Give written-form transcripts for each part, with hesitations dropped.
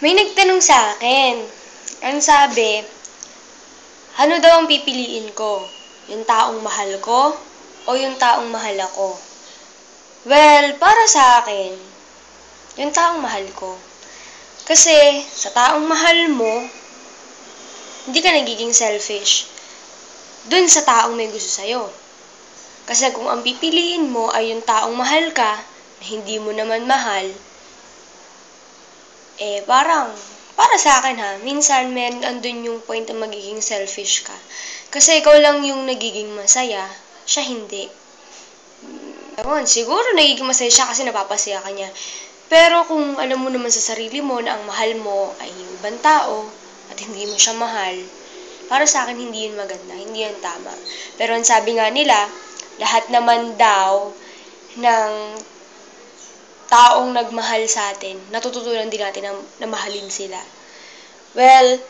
May nagtanong sa akin. Ang sabi, ano daw ang pipiliin ko? Yung taong mahal ko o yung taong mahal ako? Well, para sa akin, yung taong mahal ko. Kasi sa taong mahal mo, hindi ka nagiging selfish. Dun sa taong may gusto sa'yo. Kasi kung ang pipiliin mo ay yung taong mahal ka, na hindi mo naman mahal, parang, para sa akin ha, minsan andun yung point na magiging selfish ka. Kasi ikaw lang yung nagiging masaya, siya hindi. Ewan, siguro nagiging masaya siya kasi napapasaya ka niya. Pero kung alam mo naman sa sarili mo na ang mahal mo ay yung ibang tao at hindi mo siya mahal, para sa akin hindi yun maganda, hindi yun tama. Pero ang sabi nga nila, lahat naman daw ng taong nagmahal sa atin, natututunan din natin na mahalin sila. Well,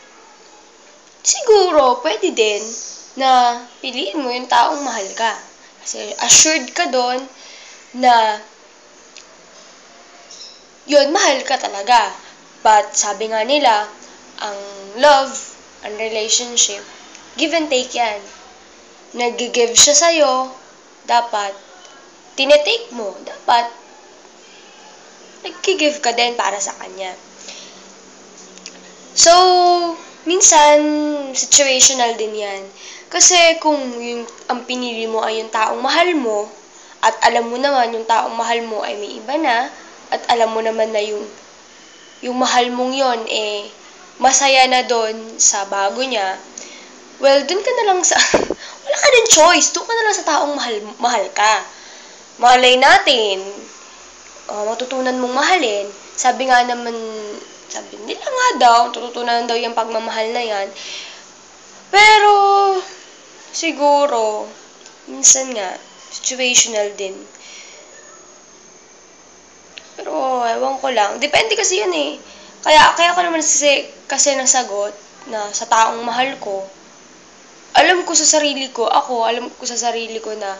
siguro, pwede din na piliin mo yung taong mahal ka. Kasi assured ka doon na yun, mahal ka talaga. But sabi nga nila, ang love, ang relationship, give and take yan. Nag-give siya sa'yo, dapat tinetake mo. Dapat nag-give ka din para sa kanya. So, minsan, situational din yan. Kasi kung ang pinili mo ay yung taong mahal mo, at alam mo naman yung taong mahal mo ay may iba na, at alam mo naman na yung mahal mong yon masaya na doon sa bago niya, well, dun ka na lang sa, wala ka din choice, doon ka na lang sa taong mahal ka. Malay natin, matutunan mong mahalin. Sabi nila nga daw, tututunan daw yung pagmamahal na yan. Pero, siguro, minsan nga, situational din. Pero, ewan ko lang. Depende kasi yun eh. Kaya ko naman kasi nasagot na sa taong mahal ko, alam ko sa sarili ko na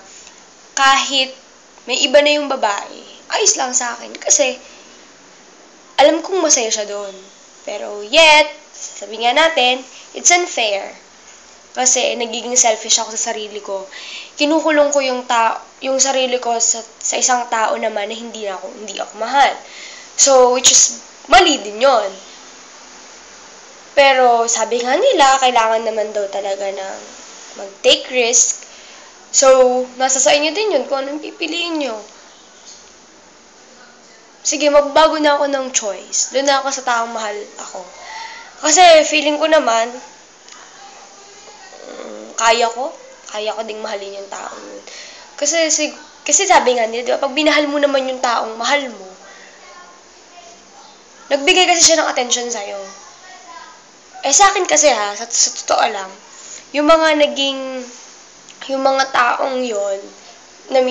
kahit may iba na yung babae, ayos lang sa akin. Kasi, alam kong masaya siya doon. Pero yet, sabi nga natin, it's unfair. Kasi nagiging selfish ako sa sarili ko. Kinukulong ko yung sarili ko sa isang tao naman na hindi ako mahal. So, which is, mali din yon. Pero, sabi nga nila, kailangan naman daw talaga na mag-take risk. So, nasa sa inyo din yun kung anong pipiliin nyo. Sige, magbago na ako ng choice. Doon na ako sa taong mahal ako. Kasi, feeling ko naman, kaya ko ding mahalin yung taong yun. Kasi sabi nga nila, di ba, pag binahal mo naman yung taong mahal mo, nagbigay kasi siya ng attention sa'yo. Sa akin kasi sa totoo lang, yung mga taong yon na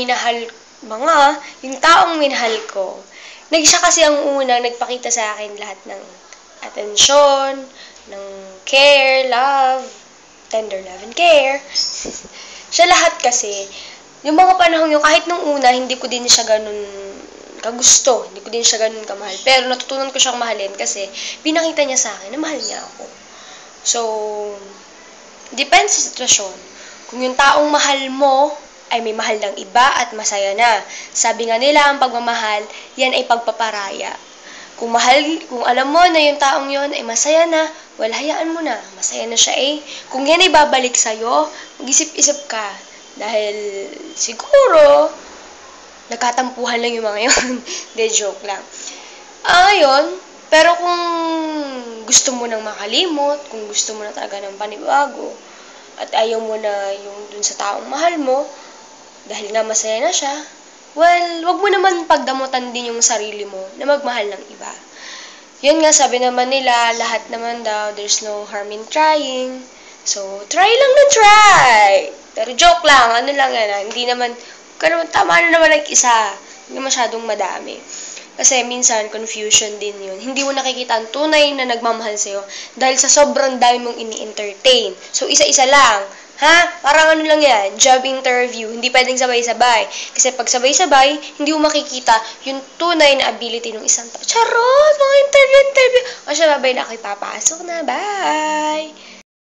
yung taong minahal ko, siya kasi ang unang nagpakita sa akin lahat ng atensyon, ng care, love, tender love and care. Siya lahat kasi. Yung mga panahon yun, kahit nung una, hindi ko din siya ganun kagusto. Hindi ko din siya ganun kamahal. Pero natutunan ko siyang mahalin kasi pinakita niya sa akin na mahal niya ako. So, depends sa sitwasyon. Kung yung taong mahal mo ay may mahal ng iba at masaya na. Sabi nga nila, ang pagmamahal, yan ay pagpaparaya. Kung alam mo na yung taong yon ay masaya na, well, hayaan mo na. Masaya na siya Kung yan ay babalik sa'yo, mag-isip-isip ka. Dahil, siguro, nagkatampuhan lang yung mga yun. De, joke lang. Ngayon, pero kung gusto mo nang makalimot, kung gusto mo na talaga ng panibago, at ayaw mo na yung dun sa taong mahal mo, dahil nga masaya na siya, well, wag mo naman pagdamutan din yung sarili mo na magmahal ng iba. Yun nga, sabi naman nila, lahat naman daw, there's no harm in trying. So, try lang na try! Pero joke lang, ano lang yan, hindi naman, tama na naman isa, hindi masyadong madami. Kasi minsan, confusion din yun. Hindi mo nakikita ang tunay na nagmamahal sa'yo dahil sa sobrang dami mong ini-entertain. So, isa-isa lang. Ha? Parang ano lang yan, job interview. Hindi pwedeng sabay-sabay. Kasi pag sabay-sabay, hindi mo makikita yung tunay na ability ng isang tao. Charot! Mga interview! O siya, babay na ako, ipapasok na. Bye!